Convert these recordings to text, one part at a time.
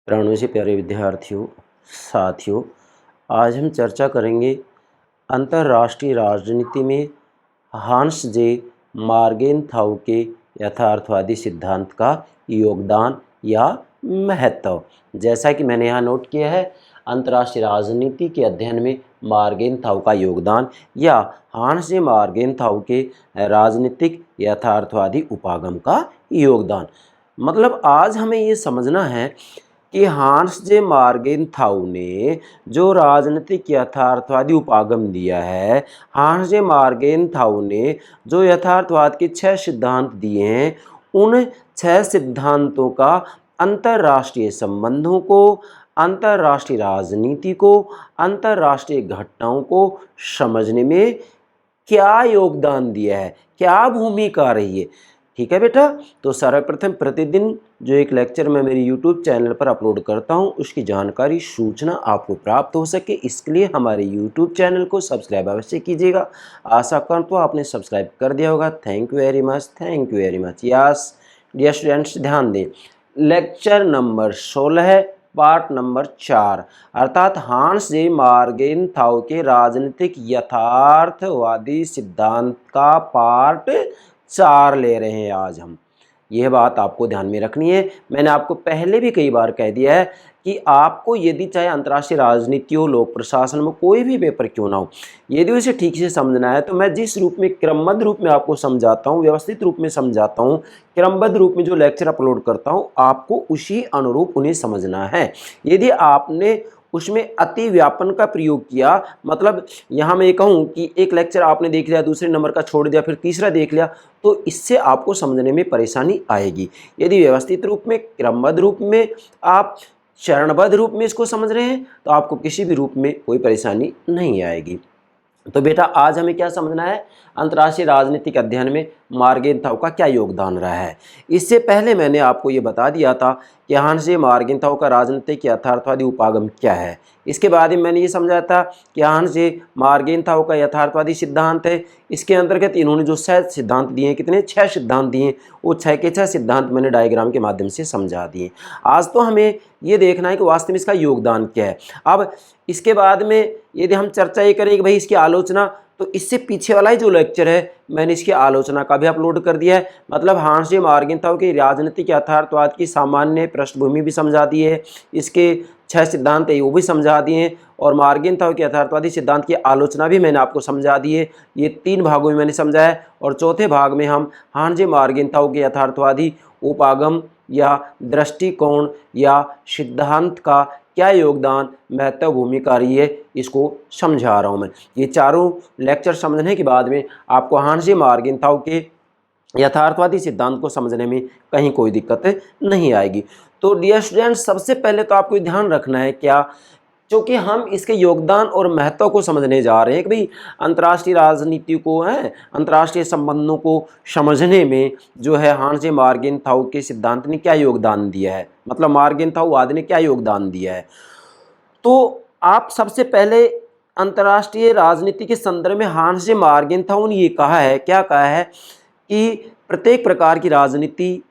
प्राणों से प्यारे विद्यार्थियों, साथियों, आज हम चर्चा करेंगे अंतर्राष्ट्रीय राजनीति में हांस जे मार्गेनथाउ के यथार्थवादी सिद्धांत का योगदान या महत्व। जैसा कि मैंने यहाँ नोट किया है, अंतर्राष्ट्रीय राजनीति के अध्ययन में मार्गेनथाउ का योगदान या हांस जे मार्गेनथाउ के राजनीतिक यथार्थवादी उपागम का योगदान। मतलब आज हमें ये समझना है कि हांस जे मार्गेनथाउ ने जो राजनीतिक यथार्थवादी उपागम दिया है, हांस जे मार्गेनथाउ ने जो यथार्थवाद के 6 सिद्धांत दिए हैं, उन 6 सिद्धांतों का अंतर्राष्ट्रीय संबंधों को, अंतर्राष्ट्रीय राजनीति को, अंतर्राष्ट्रीय घटनाओं को समझने में क्या योगदान दिया है, क्या भूमिका रही है। ठीक है बेटा, तो सर्वप्रथम प्रतिदिन जो एक लेक्चर मैं मेरे YouTube चैनल पर अपलोड करता हूं, उसकी जानकारी सूचना आपको प्राप्त हो सके, इसके लिए हमारे YouTube चैनल को सब्सक्राइब अवश्य कीजिएगा। आशा करता हूं आपने सब्सक्राइब कर दिया होगा। Thank you very much, thank you very much. Yes dear students, ध्यान दें, लेक्चर नंबर 16 पार्ट नंबर 4 अर्थात हांस जे मार्गेनथाउ के राजनीतिक यथार्थवादी सिद्धांत का पार्ट 4 ले रहे हैं आज हम। यह बात आपको ध्यान में रखनी है। मैंने आपको पहले भी कई बार कह दिया है कि आपको यदि चाहे अंतर्राष्ट्रीय राजनीति हो, लोक प्रशासन में कोई भी पेपर क्यों ना हो, यदि उसे ठीक से समझना है तो मैं जिस रूप में क्रमबद्ध रूप में आपको समझाता हूँ, व्यवस्थित रूप में समझाता हूँ, क्रमबद्ध रूप में जो लेक्चर अपलोड करता हूँ, आपको उसी अनुरूप उन्हें समझना है। यदि आपने उसमें अति व्यापन का प्रयोग किया, मतलब यहाँ मैं कहूँ कि एक लेक्चर आपने देख लिया, दूसरे नंबर का छोड़ दिया, फिर तीसरा देख लिया, तो इससे आपको समझने में परेशानी आएगी। यदि व्यवस्थित रूप में, क्रमबद्ध रूप में, आप चरणबद्ध रूप में इसको समझ रहे हैं तो आपको किसी भी रूप में कोई परेशानी नहीं आएगी। तो बेटा आज हमें क्या समझना है, अंतर्राष्ट्रीय राजनीतिक अध्ययन में मार्गेनथाउ का क्या योगदान रहा है। इससे पहले मैंने आपको ये बता दिया था कि हांस जे मार्गेनथाउ का राजनीतिक यथार्थवादी उपागम क्या है। इसके बाद में मैंने ये समझाया था कि हांस जे मार्गेनथाउ का यथार्थवादी सिद्धांत है। इसके अंतर्गत इन्होंने जो 6 सिद्धांत दिए हैं, कितने 6 सिद्धांत दिए, वो 6 के 6 सिद्धांत मैंने डायग्राम के माध्यम से समझा दिए। आज तो हमें ये देखना है कि वास्तव में इसका योगदान क्या है। अब इसके बाद में यदि हम चर्चा ये करें कि भाई इसकी आलोचना, तो इससे पीछे वाला ही जो लेक्चर है मैंने इसकी आलोचना का भी अपलोड कर दिया है। मतलब हांस जे मार्गेनथाउ के राजनीतिक यथार्थवाद की सामान्य पृष्ठभूमि भी समझा दी है, इसके 6 सिद्धांत है वो भी समझा दिए हैं, और मार्गेनथाउ के यथार्थवादी सिद्धांत की आलोचना भी मैंने आपको समझा दी है। ये 3 भागों में मैंने समझाया है, और चौथे भाग में हम हांस जे मार्गेनथाउ के यथार्थवादी उपागम या दृष्टिकोण या सिद्धांत का क्या योगदान, महत्व, भूमिका रही है, इसको समझा रहा हूँ मैं। ये चारों लेक्चर समझने के बाद में आपको हांस जे मार्गेनथाउ के यथार्थवादी सिद्धांत को समझने में कहीं कोई दिक्कत नहीं आएगी। तो डियर स्टूडेंट्स, सबसे पहले तो आपको ध्यान रखना है क्या, क्योंकि हम इसके योगदान और महत्व को समझने जा रहे हैं कि भाई अंतर्राष्ट्रीय राजनीति को है, अंतर्राष्ट्रीय संबंधों को समझने में जो है हांस जे मार्गेनथाउ के सिद्धांत ने क्या योगदान दिया है, मतलब मार्गेनथाउ वाद ने क्या योगदान दिया है। तो आप सबसे पहले अंतर्राष्ट्रीय राजनीति के संदर्भ में हांस जे मार्गेनथाउ ने ये कहा है, क्या कहा है कि प्रत्येक प्रकार की राजनीति,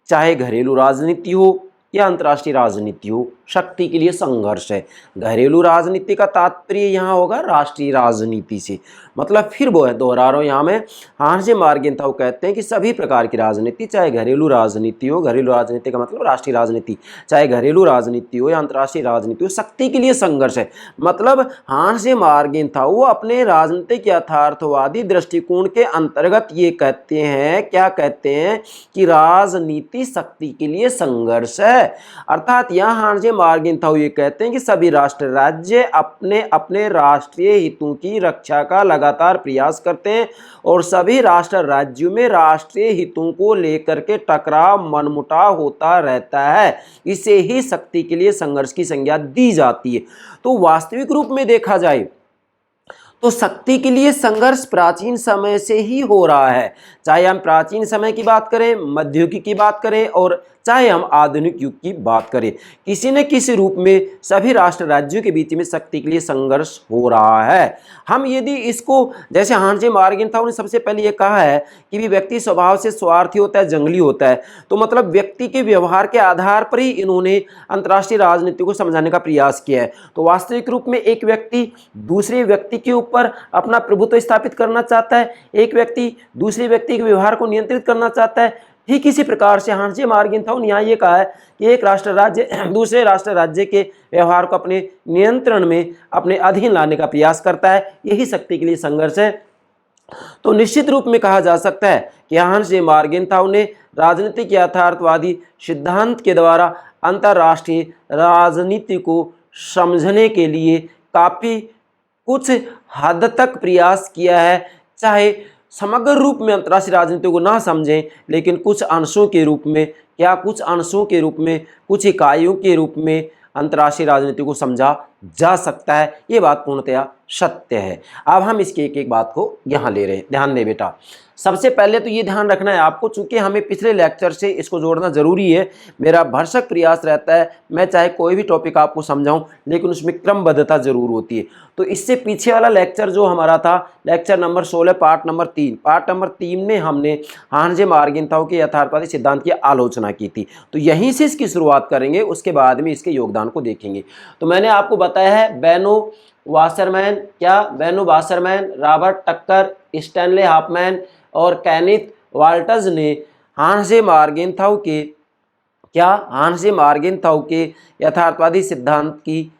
चाहे घरेलू राजनीति हो या अंतर्राष्ट्रीय राजनीति हो, शक्ति के लिए संघर्ष है। घरेलू राजनीति का तात्पर्य यहाँ होगा राष्ट्रीय राजनीति से। मतलब फिर वो है, दोहरा रहा हूँ यहाँ में, हांस जे मार्गेनथाउ कहते हैं कि सभी प्रकार की राजनीति, चाहे घरेलू राजनीति हो, घरेलू राजनीति का मतलब राष्ट्रीय राजनीति, चाहे घरेलू राजनीति हो या अंतर्राष्ट्रीय राजनीति हो, शक्ति के लिए संघर्ष है। मतलब हांस जे मार्गेनथाउ अपने राजनीतिक यथार्थवादी दृष्टिकोण के अंतर्गत ये कहते हैं, क्या कहते हैं कि राजनीति शक्ति के लिए संघर्ष है। अर्थात यहाँ हांस जे मार्गेनथाउ ये कहते हैं कि सभी राष्ट्र राज्य अपने अपने राष्ट्रीय हितों की रक्षा का लगातार प्रयास करते हैं, और सभी राष्ट्र राज्यों में राष्ट्रीय हितों को लेकर के टकराव, मनमुटाव होता रहता है। इसे ही शक्ति के लिए संघर्ष की संज्ञा दी जाती है। तो वास्तविक रूप में देखा जाए तो शक्ति के लिए संघर्ष प्राचीन समय से ही हो रहा है, चाहे हम प्राचीन समय की बात करें, मध्ययुग की बात करें और चाहे हम आधुनिक युग की बात करें, किसी न किसी रूप में सभी राष्ट्र राज्यों के बीच में शक्ति के लिए संघर्ष हो रहा है। हम यदि इसको, जैसे हांजे मार्गेंथाउ ने सबसे पहले ये कहा है कि भी व्यक्ति स्वभाव से स्वार्थी होता है, जंगली होता है, तो मतलब व्यक्ति के व्यवहार के आधार पर ही इन्होंने अंतर्राष्ट्रीय राजनीति को समझाने का प्रयास किया है। तो वास्तविक रूप में एक व्यक्ति दूसरे व्यक्ति के ऊपर अपना प्रभुत्व स्थापित करना चाहता है, एक व्यक्ति दूसरे व्यक्ति के व्यवहार को नियंत्रित करना चाहता है। ठीक इसी प्रकार से हांजे मार्गेंथाउ ने यहाँ ये कहा है कि एक राष्ट्र राज्य दूसरे राष्ट्र राज्य के व्यवहार को अपने नियंत्रण में, अपने अधीन लाने का प्रयास करता है। यही शक्ति के लिए संघर्ष है। तो निश्चित रूप में कहा जा सकता है कि हांजे मार्गेंथाउ ने राजनीतिक यथार्थवादी सिद्धांत के द्वारा अंतर्राष्ट्रीय राजनीति को समझने के लिए काफ़ी कुछ हद तक प्रयास किया है। चाहे समग्र रूप में अंतर्राष्ट्रीय राजनीति को ना समझें, लेकिन कुछ अंशों के रूप में, कुछ अंशों के रूप में, कुछ इकाइयों के रूप में अंतर्राष्ट्रीय राजनीति को समझा जा सकता है। ये बात पूर्णतया सत्य है। अब हम इसकी एक एक बात को यहाँ ले रहे हैं, ध्यान दें बेटा। सबसे पहले तो ये ध्यान रखना है आपको, चूंकि हमें पिछले लेक्चर से इसको जोड़ना जरूरी है। मेरा भरसक प्रयास रहता है मैं चाहे कोई भी टॉपिक आपको समझाऊं, लेकिन उसमें क्रमबद्धता जरूर होती है। तो इससे पीछे वाला लेक्चर जो हमारा था, लेक्चर नंबर 16 पार्ट नंबर 3 में हमने हांजे मार्गेंथाउ के यथार्थवादी सिद्धांत की आलोचना की थी। तो यहीं से इसकी शुरुआत करेंगे, उसके बाद में इसके योगदान को देखेंगे। तो मैंने आपको बताया है बेनो वासरमैन, रॉबर्ट टक्कर, स्टैनले हॉफमैन और केनेथ वाल्टज ने हांजे मार्गेंथाउ के यथार्थवादी सिद्धांत की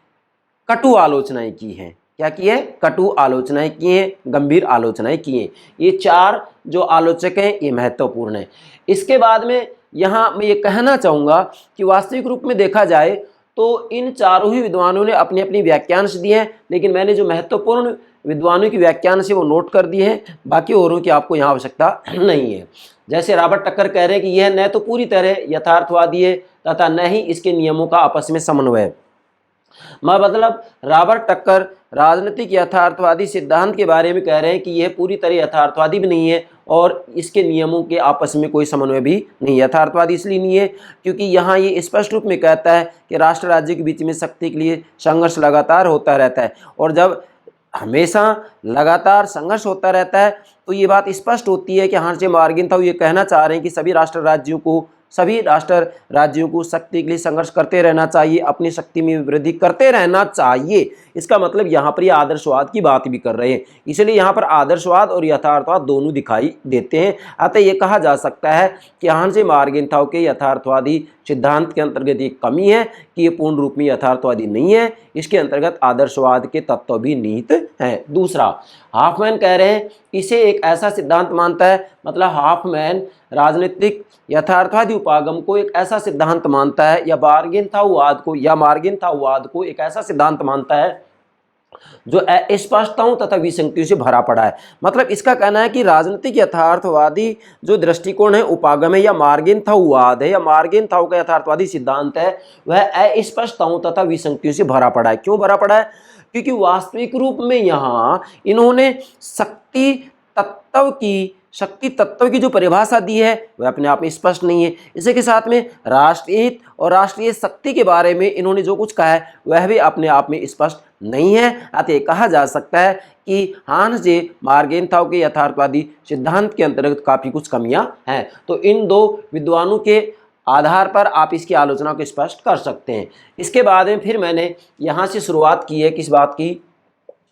कटु आलोचनाएं की हैं। क्या की है? कटु आलोचनाएं की हैं, गंभीर आलोचनाएं की हैं। ये 4 जो आलोचक हैं ये महत्वपूर्ण है। इसके बाद में यहाँ मैं ये कहना चाहूँगा कि वास्तविक रूप में देखा जाए तो इन चारों ही विद्वानों ने अपनी अपनी व्याख्यांश दिए हैं, लेकिन मैंने जो महत्वपूर्ण विद्वानों की व्याख्यान से वो नोट कर दिए हैं, बाकी औरों की आपको यहाँ आवश्यकता नहीं है। जैसे रॉबर्ट टक्कर कह रहे हैं कि यह न तो पूरी तरह यथार्थवादी है तथा न ही इसके नियमों का आपस में समन्वय है। मतलब रॉबर्ट टक्कर राजनीतिक यथार्थवादी सिद्धांत के बारे में कह रहे हैं कि यह पूरी तरह यथार्थवादी भी नहीं है और इसके नियमों के आपस में कोई समन्वय भी नहीं। यथार्थवादी इसलिए नहीं है क्योंकि यहाँ ये स्पष्ट रूप में कहता है कि राष्ट्र राज्य के बीच में शक्ति के लिए संघर्ष लगातार होता रहता है, और जब हमेशा लगातार संघर्ष होता रहता है तो ये बात स्पष्ट होती है कि हांजे मार्गेंथाउ ये कहना चाह रहे हैं कि सभी राष्ट्र राज्यों को शक्ति के लिए संघर्ष करते रहना चाहिए, अपनी शक्ति में वृद्धि करते रहना चाहिए। इसका मतलब यहाँ पर ये आदर्शवाद की बात भी कर रहे हैं, इसलिए यहाँ पर आदर्शवाद और यथार्थवाद दोनों दिखाई देते हैं। अतः ये कहा जा सकता है कि हांजे मार्गेंथाउ के यथार्थवादी सिद्धांत के अंतर्गत एक कमी है कि ये पूर्ण रूप में यथार्थवादी नहीं है, इसके अंतर्गत आदर्शवाद के तत्व भी निहित हैं। दूसरा, हॉफमैन कह रहे हैं इसे एक ऐसा सिद्धांत मानता है, मतलब हॉफमैन राजनीतिक यथार्थवादी उपागम को एक ऐसा सिद्धांत मानता है, या मार्गेंथाउवाद को एक ऐसा सिद्धांत मानता है जो अस्पष्टताओं तथा विसंगतियों से भरा पड़ा है। मतलब इसका कहना है कि राजनीतिक यथार्थवादी जो दृष्टिकोण है, उपागम है, या मार्गेंथाउवाद है, या मार्गेंथाउ का यथार्थवादी सिद्धांत है, वह अस्पष्टताओं तथा विसंगतियों से भरा पड़ा है। क्यों भरा पड़ा है? क्योंकि वास्तविक रूप में यहाँ इन्होंने शक्ति तत्व की जो परिभाषा दी है वह अपने आप में स्पष्ट नहीं है। इसी के साथ में राष्ट्रीय हित और राष्ट्रीय शक्ति के बारे में इन्होंने जो कुछ कहा है वह भी अपने आप में स्पष्ट नहीं है। अतः कहा जा सकता है कि हांजे मार्गेंथाउ के यथार्थवादी सिद्धांत के अंतर्गत काफ़ी कुछ कमियां हैं। तो इन दो विद्वानों के आधार पर आप इसकी आलोचना को स्पष्ट कर सकते हैं। इसके बाद में फिर मैंने यहाँ से शुरुआत की है किस बात की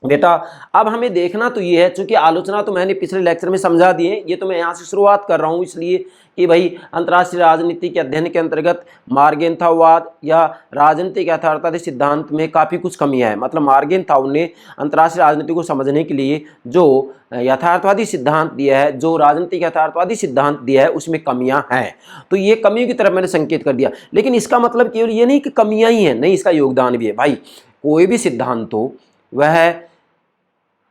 बेटा, अब हमें देखना तो ये है, चूंकि आलोचना तो मैंने पिछले लेक्चर में समझा दी है, ये तो मैं यहाँ से शुरुआत कर रहा हूँ इसलिए कि भाई अंतर्राष्ट्रीय राजनीति के अध्ययन के अंतर्गत मार्गेंथाउवाद या राजनीतिक यथार्थवादी सिद्धांत में काफ़ी कुछ कमियां हैं। मतलब मार्गेंथाउ ने अंतर्राष्ट्रीय राजनीति को समझने के लिए जो यथार्थवादी सिद्धांत दिया है, जो राजनीतिक यथार्थवादी सिद्धांत दिया है, उसमें कमियां हैं। तो ये कमियों की तरफ मैंने संकेत कर दिया, लेकिन इसका मतलब केवल ये नहीं कि कमियां ही हैं, नहीं, इसका योगदान भी है। भाई कोई भी सिद्धांत हो वह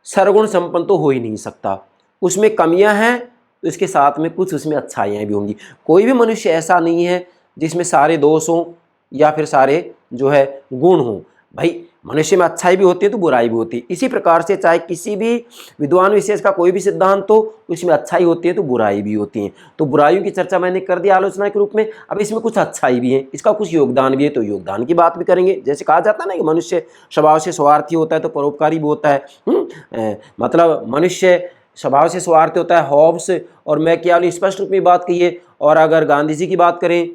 सर्वगुण संपन्न तो हो ही नहीं सकता, उसमें कमियां हैं तो इसके साथ में कुछ उसमें अच्छाइयाँ भी होंगी। कोई भी मनुष्य ऐसा नहीं है जिसमें सारे दोष हों या फिर सारे जो है गुण हों। भाई मनुष्य में अच्छाई भी होती है तो बुराई भी होती है। इसी प्रकार से चाहे किसी भी विद्वान विशेष का कोई भी सिद्धांत हो, उसमें अच्छाई होती है तो बुराई भी होती है। तो बुराइयों की चर्चा मैंने कर दी आलोचना के रूप में। अब इसमें कुछ अच्छाई भी है, इसका कुछ योगदान भी है, तो योगदान की बात भी करेंगे। जैसे कहा जाता है ना कि मनुष्य स्वभाव से स्वार्थी होता है तो परोपकारी भी होता है। मतलब मनुष्य स्वभाव से स्वार्थी होता है, हॉब्स और मैकियावेली स्पष्ट रूप में बात की है। और अगर गांधी जी की बात करें,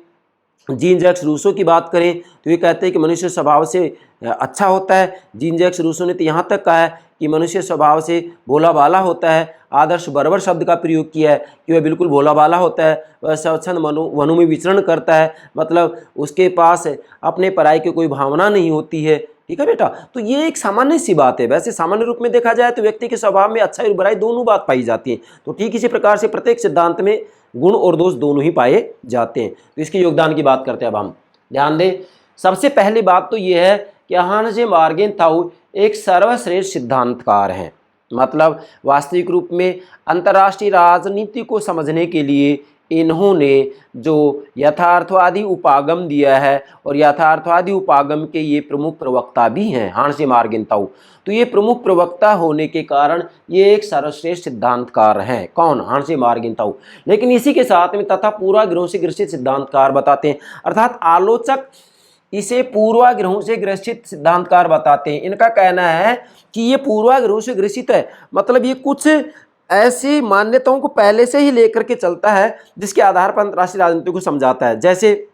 जीन जैक्स रूसो की बात करें, तो ये कहते हैं कि मनुष्य स्वभाव से अच्छा होता है। जीन जैक्स रूसो ने तो यहाँ तक कहा है कि मनुष्य स्वभाव से भोला भाला होता है। आदर्श बर्बर शब्द का प्रयोग किया है कि वह बिल्कुल भोला भाला होता है, वह स्वच्छंद वनों में विचरण करता है, मतलब उसके पास अपने पराई की कोई भावना नहीं होती है। ठीक है बेटा, तो ये एक सामान्य सी बात है। वैसे सामान्य रूप में देखा जाए तो व्यक्ति के स्वभाव में अच्छाई और बुराई दोनों बात पाई जाती है। तो ठीक इसी प्रकार से प्रत्येक सिद्धांत में गुण और दोष दोनों ही पाए जाते हैं। तो इसके योगदान की बात करते हैं। अब हम ध्यान दें, सबसे पहली बात तो ये है कि हांस मार्गेनथाउ एक सर्वश्रेष्ठ सिद्धांतकार हैं। मतलब वास्तविक रूप में अंतर्राष्ट्रीय राजनीति को समझने के लिए इन्होंने जो यथार्थवादी उपागम दिया है, और यथार्थवादी उपागम के ये प्रमुख प्रवक्ता भी हैं हांस मार्गेनथाउ। तो ये प्रमुख प्रवक्ता होने के कारण ये एक सर्वश्रेष्ठ सिद्धांतकार हैं। कौन? हांस मार्गेनथाउ। लेकिन इसी के साथ में तथा पूर्वाग्रहों से ग्रसित सिद्धांतकार बताते हैं, अर्थात आलोचक इसे पूर्वाग्रहों से ग्रसित सिद्धांतकार बताते हैं। इनका कहना है कि ये पूर्वाग्रहों से ग्रसित है, मतलब ये कुछ ऐसी मान्यताओं को पहले से ही लेकर के चलता है जिसके आधार पर अंतर्राष्ट्रीय राजनीति को समझाता है। जैसे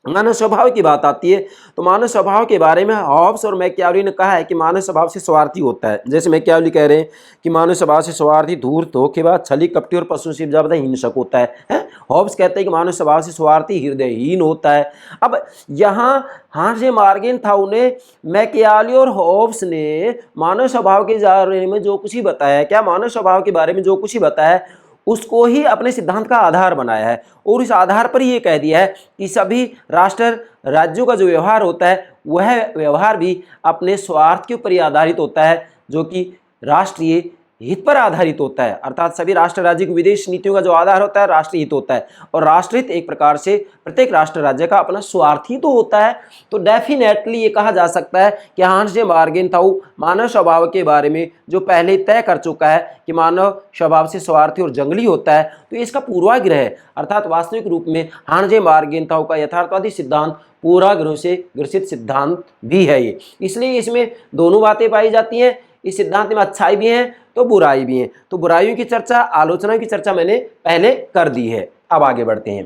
मानव स्वभाव की बात आती है तो मानव स्वभाव के बारे में हॉब्स और मैकियावेली ने कहा है कि मानव स्वभाव से स्वार्थी होता है। जैसे मैकियावेली कह रहे हैं कि मानव स्वभाव से स्वार्थी, धूर्त, धोखेबाज, छली, कपटी और पशु से ज्यादा हिंसक होता है। हॉब्स कहते हैं कि मानव स्वभाव से स्वार्थी, हृदयहीन होता है। अब यहाँ हांस मार्गेनथाउ ने, मैकियावेली और हॉब्स ने मानव स्वभाव के बारे में जो कुछ ही बताया है, क्या मानव स्वभाव के बारे में जो कुछ ही बताया है उसको ही अपने सिद्धांत का आधार बनाया है। और इस आधार पर ये कह दिया है कि सभी राष्ट्र राज्यों का जो व्यवहार होता है वह व्यवहार भी अपने स्वार्थ के ऊपर ही आधारित होता है, जो कि राष्ट्रीय हित पर आधारित होता है। अर्थात सभी राष्ट्र राज्य की विदेश नीतियों का जो आधार होता है राष्ट्रीय हित होता है, और राष्ट्रहित एक प्रकार से प्रत्येक राष्ट्र राज्य का अपना स्वार्थी तो होता है। तो डेफिनेटली ये कहा जा सकता है कि हांस मार्गेनथाउ मानव स्वभाव के बारे में जो पहले तय कर चुका है कि मानव स्वभाव से स्वार्थी और जंगली होता है, तो इसका पूर्वाग्रह है। अर्थात वास्तविक रूप में हांस मार्गेनथाउ का यथार्थवादी सिद्धांत पूर्वाग्रहों से ग्रसित सिद्धांत भी है ये, इसलिए इसमें दोनों बातें पाई जाती हैं। इस सिद्धांत में अच्छाई भी है तो बुराई भी है। तो बुराइयों की चर्चा, आलोचना की चर्चा मैंने पहले कर दी है। अब आगे बढ़ते हैं।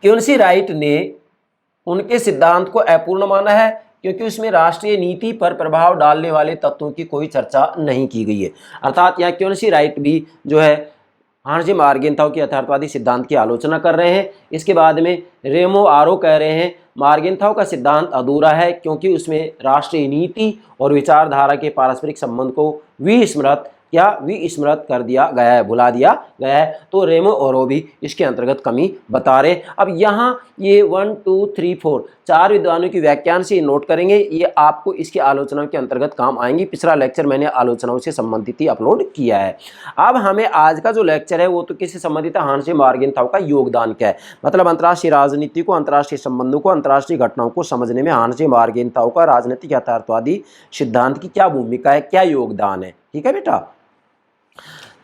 क्यूनसी राइट ने उनके सिद्धांत को अपूर्ण माना है क्योंकि उसमें राष्ट्रीय नीति पर प्रभाव डालने वाले तत्वों की कोई चर्चा नहीं की गई है। अर्थात यहाँ क्यूनसी राइट भी जो है हांस मार्गेनथाउ के यथार्थवादी सिद्धांत की आलोचना कर रहे हैं। इसके बाद में रेमो आरो कह रहे हैं मार्गेनथाउ का सिद्धांत अधूरा है क्योंकि उसमें राष्ट्रीय नीति और विचारधारा के पारस्परिक संबंध को विस्मृत कर दिया गया है, भुला दिया गया है। तो रेमो और भी इसके अंतर्गत कमी बता रहे। अब यहाँ ये 1 2 3 4 4 विद्वानों की व्याख्यान से नोट करेंगे, ये आपको इसकी आलोचना के अंतर्गत काम आएंगी। पिछला लेक्चर मैंने आलोचनाओं से संबंधित ही अपलोड किया है। अब हमें आज का जो लेक्चर है वो तो किससे संबंधित है? हांस मार्गेनथाउ का योगदान क्या है, मतलब अंतर्राष्ट्रीय राजनीति को, अंतर्राष्ट्रीय संबंधों को, अंतर्राष्ट्रीय घटनाओं को समझने में हांस मार्गेनथाउ का राजनीतिक यथार्थवादी सिद्धांत की क्या भूमिका है, क्या योगदान है। ठीक है बेटा,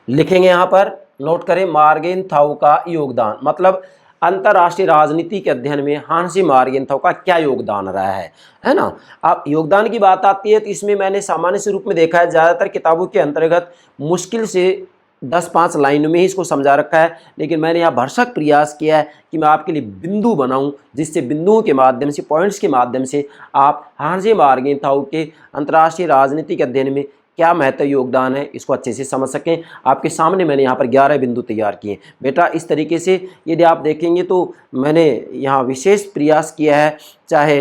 लिखेंगे यहाँ पर, नोट करें मार्गेनथाउ का योगदान, मतलब अंतर्राष्ट्रीय राजनीति के अध्ययन में हांस मार्गेनथाउ का क्या योगदान रहा है ना। अब योगदान की बात आती है तो इसमें मैंने सामान्य से रूप में देखा है, ज़्यादातर किताबों के अंतर्गत मुश्किल से 10-5 लाइनों में ही इसको समझा रखा है, लेकिन मैंने यहाँ भरसक प्रयास किया है कि मैं आपके लिए बिंदु बनाऊं, जिससे बिंदुओं के माध्यम से, पॉइंट्स के माध्यम से आप हांस मार्गेनथाउ के अंतर्राष्ट्रीय राजनीति के अध्ययन में क्या महत्व योगदान है इसको अच्छे से समझ सकें। आपके सामने मैंने यहाँ पर 11 बिंदु तैयार किए बेटा। इस तरीके से यदि आप देखेंगे तो मैंने यहाँ विशेष प्रयास किया है, चाहे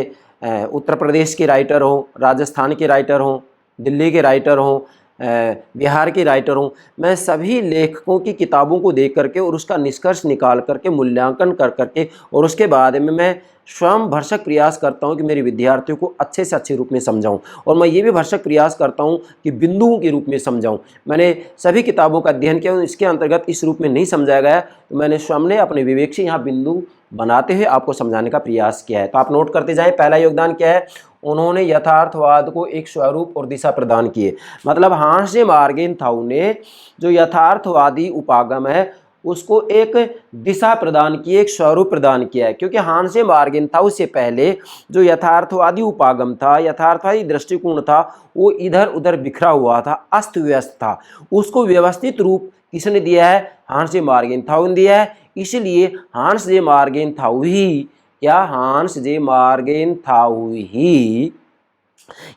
उत्तर प्रदेश के राइटर हों, राजस्थान के राइटर हों, दिल्ली के राइटर हों, बिहार के राइटर हों, मैं सभी लेखकों की किताबों को देख करके और उसका निष्कर्ष निकाल करके, मूल्यांकन कर करके, और उसके बाद में मैं स्वयं भरसक प्रयास करता हूं कि मेरे विद्यार्थियों को अच्छे से अच्छे रूप में समझाऊं, और मैं ये भी भरसक प्रयास करता हूं कि बिंदुओं के रूप में समझाऊं। मैंने सभी किताबों का अध्ययन किया, इसके अंतर्गत इस रूप में नहीं समझाया गया, तो मैंने स्वयं ने अपने विवेक से यहाँ बिंदु बनाते हुए आपको समझाने का प्रयास किया है। तो आप नोट करते जाएं। पहला योगदान क्या है? उन्होंने यथार्थवाद को एक स्वरूप और दिशा प्रदान किए। मतलब हांसे मार्गेंथाउ ने जो यथार्थवादी उपागम है उसको एक दिशा प्रदान की, एक स्वरूप प्रदान किया है। क्योंकि हांसे मार्गेंथाउ से पहले जो यथार्थवादी उपागम था, यथार्थवादी दृष्टिकोण था, वो इधर उधर बिखरा हुआ था, अस्त व्यस्त था। उसको व्यवस्थित रूप किसने दिया है? हांसे मार्गेंथाउ ने दिया है। इसलिए हांस जे मार्गेंथाउ ही हांस जे मार्गेंथाउ ही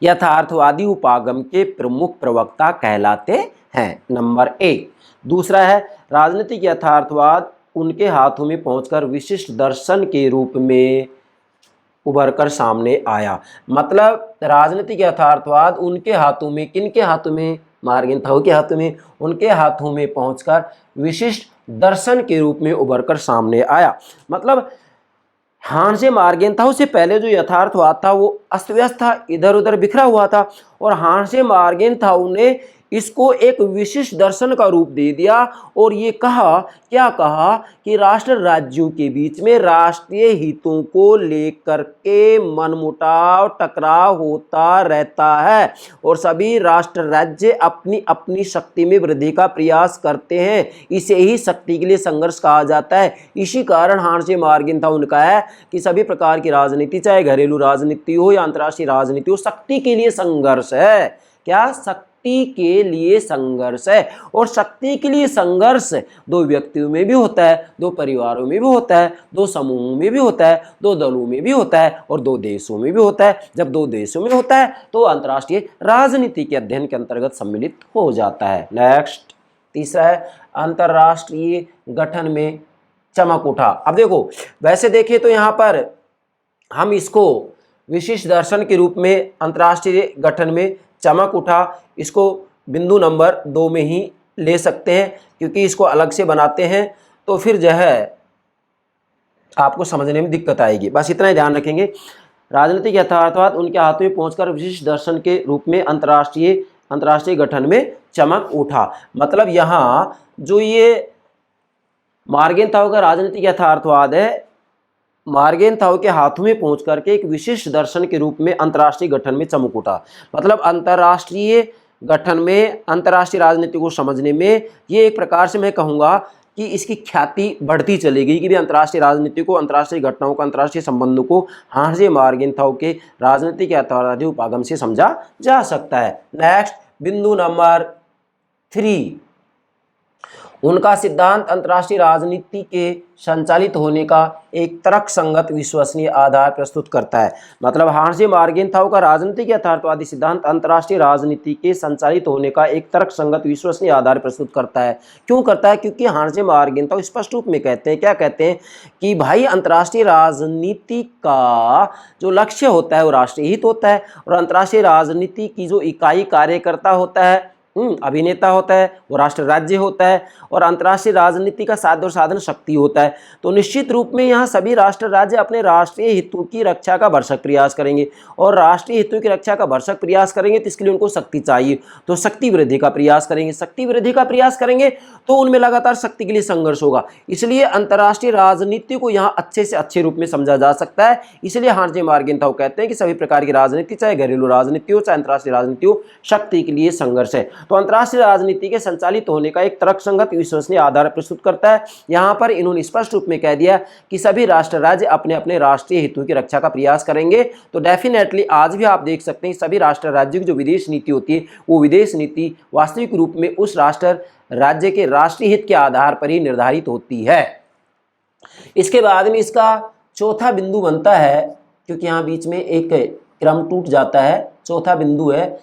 यथार्थवादी उपागम के प्रमुख प्रवक्ता कहलाते हैं। नंबर 1। दूसरा है राजनीतिक यथार्थवाद उनके हाथों में पहुंचकर विशिष्ट दर्शन के रूप में उभर कर सामने आया। मतलब राजनीतिक यथार्थवाद उनके हाथों में, किनके हाथों में? मार्गेंथाउ के हाथों में। उनके हाथों में पहुंचकर विशिष्ट दर्शन के रूप में उभर कर सामने आया। मतलब हांसे मार्गेंथाउ से पहले जो यथार्थवाद था वो अस्त व्यस्त था, इधर उधर बिखरा हुआ था, और हांसे मार्गेंथाउ ने इसको एक विशिष्ट दर्शन का रूप दे दिया और ये कहा, क्या कहा कि राष्ट्र राज्यों के बीच में राष्ट्रीय हितों को लेकर के मनमुटाव, टकराव होता रहता है और सभी राष्ट्र राज्य अपनी अपनी शक्ति में वृद्धि का प्रयास करते हैं। इसे ही शक्ति के लिए संघर्ष कहा जाता है। इसी कारण हांसे मार्गेंथाउ ने कहा है कि सभी प्रकार की राजनीति, चाहे घरेलू राजनीति हो या अंतर्राष्ट्रीय राजनीति हो, शक्ति के लिए संघर्ष है। क्या? शक्ति के लिए संघर्ष है। और शक्ति के लिए संघर्ष दो व्यक्तियों में भी होता है, दो परिवारों में भी होता है, दो समूहों में भी होता है, दो दलों में भी होता है और दो देशों में भी होता है। जब दो देशों में होता है तो अंतर्राष्ट्रीय राजनीति के अध्ययन के अंतर्गत सम्मिलित हो जाता है। नेक्स्ट, तीसरा है अंतर्राष्ट्रीय गठन में चमक उठा। अब देखो, वैसे देखें तो यहाँ पर हम इसको विशिष्ट दर्शन के रूप में अंतर्राष्ट्रीय गठन में चमक उठा, इसको बिंदु नंबर 2 में ही ले सकते हैं, क्योंकि इसको अलग से बनाते हैं तो फिर जो है आपको समझने में दिक्कत आएगी। बस इतना ही ध्यान रखेंगे। राजनीतिक यथार्थवाद उनके हाथों में पहुंचकर विशिष्ट दर्शन के रूप में अंतर्राष्ट्रीय गठन में चमक उठा। मतलब यहाँ जो ये मार्गेंथाउ का राजनीतिक यथार्थवाद है, मार्गेंथाउ के हाथों में पहुंच करके एक विशिष्ट दर्शन के रूप में अंतर्राष्ट्रीय गठन में चमक उठा। मतलब अंतर्राष्ट्रीय गठन में, अंतर्राष्ट्रीय राजनीति को समझने में ये एक प्रकार से मैं कहूँगा कि इसकी ख्याति बढ़ती चलेगी कि भी अंतर्राष्ट्रीय राजनीति को, अंतर्राष्ट्रीय घटनाओं को, अंतर्राष्ट्रीय संबंधों को हांसे मार्गेंथाउ के राजनीतिक यथार्थवादी उपागम से समझा जा सकता है। नेक्स्ट, बिंदु नंबर 3, उनका सिद्धांत अंतर्राष्ट्रीय राजनीति के संचालित होने का एक तर्कसंगत विश्वसनीय आधार प्रस्तुत करता है। मतलब हांसे मार्गेंथाउ का राजनीतिक यथार्थवादी सिद्धांत अंतर्राष्ट्रीय राजनीति के संचालित होने का एक तर्कसंगत विश्वसनीय आधार प्रस्तुत करता है। क्यों करता है? क्योंकि हांसे मार्गेंथाउ स्पष्ट रूप में कहते हैं, क्या कहते हैं कि भाई अंतर्राष्ट्रीय राजनीति का जो लक्ष्य होता है वो राष्ट्रीय हित होता है, और अंतर्राष्ट्रीय राजनीति की जो इकाई कार्यकर्ता होता है, अभिनेता होता है, वो राष्ट्र राज्य होता है, और अंतर्राष्ट्रीय राजनीति का साध्य और साधन शक्ति होता है। तो निश्चित रूप में यहाँ सभी राष्ट्र राज्य अपने राष्ट्रीय हितों की रक्षा का भरसक प्रयास करेंगे, और राष्ट्रीय हितों की रक्षा का भरसक प्रयास करेंगे तो इसके लिए उनको शक्ति चाहिए, तो शक्ति वृद्धि का प्रयास करेंगे। शक्ति वृद्धि का प्रयास करेंगे तो उनमें लगातार शक्ति के लिए संघर्ष होगा। इसलिए अंतर्राष्ट्रीय राजनीति को यहाँ अच्छे से अच्छे रूप में समझा जा सकता है। इसलिए हांसे मार्गेंथाउ कहते हैं कि सभी प्रकार की राजनीति, चाहे घरेलू राजनीति हो चाहे अंतर्राष्ट्रीय राजनीति हो, शक्ति के लिए संघर्ष है। तो अंतर्राष्ट्रीय राजनीति के संचालित होने का एक तर्कसंगत विश्वसनीय आधार प्रस्तुत करता है। यहां पर इन्होंने स्पष्ट रूप में कह दिया कि सभी राष्ट्र राज्य अपने अपने राष्ट्रीय हितों की रक्षा का प्रयास करेंगे। तो डेफिनेटली आज भी आप देख सकते हैं सभी राष्ट्र राज्यों की जो विदेश नीति होती है वो विदेश नीति वास्तविक रूप में उस राष्ट्र राज्य के राष्ट्रीय हित के आधार पर ही निर्धारित होती है। इसके बाद में इसका चौथा बिंदु बनता है, क्योंकि यहाँ बीच में एक क्रम टूट जाता है। चौथा बिंदु है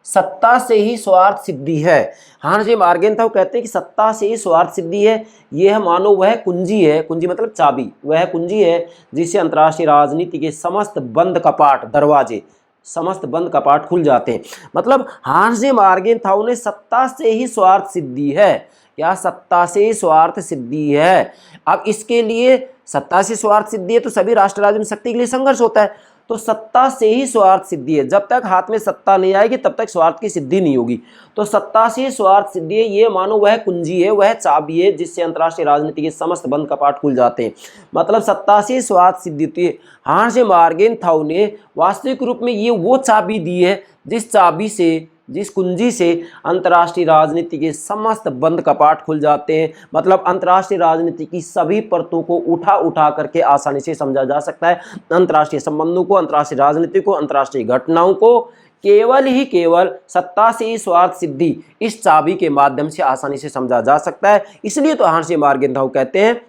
सत्ता से ही स्वार्थ सिद्धि है। हांसे मार्गेंथाउ कहते हैं कि सत्ता से ही स्वार्थ सिद्धि है। यह मानो वह कुंजी है, कुंजी मतलब चाबी, वह कुंजी है जिससे अंतर्राष्ट्रीय राजनीति के समस्त बंद कपाट, दरवाजे, समस्त बंद कपाट खुल जाते हैं। मतलब हांसे मार्गेंथाउ ने सत्ता से ही स्वार्थ सिद्धि है। क्या? सत्ता से ही स्वार्थ सिद्धि है। अब इसके लिए सत्ता से स्वार्थ सिद्धि है तो सभी राष्ट्र राज्यों में शक्ति के लिए संघर्ष होता है। तो सत्ता से ही स्वार्थ सिद्धि है। जब तक हाथ में सत्ता नहीं आएगी तब तक स्वार्थ की सिद्धि नहीं होगी। तो सत्ता से ही स्वार्थ सिद्धि है, ये मानो वह कुंजी है, वह चाबी है जिससे अंतर्राष्ट्रीय राजनीति के समस्त बंद कपाट खुल जाते हैं। मतलब सत्ता से स्वार्थ सिद्धि होती है। हांस मार्गेनथाउ ने वास्तविक रूप में ये वो चाबी दी है जिस चाबी से, जिस कुंजी से अंतर्राष्ट्रीय राजनीति के समस्त बंद कपाट खुल जाते हैं। मतलब अंतर्राष्ट्रीय राजनीति की सभी परतों को उठा करके आसानी से समझा जा सकता है। अंतर्राष्ट्रीय संबंधों को, अंतर्राष्ट्रीय राजनीति को, अंतर्राष्ट्रीय घटनाओं को केवल सत्ता से ही स्वार्थ सिद्धि इस चाबी के माध्यम से आसानी से समझा जा सकता है। इसलिए तो हांस मार्गेनथाउ कहते हैं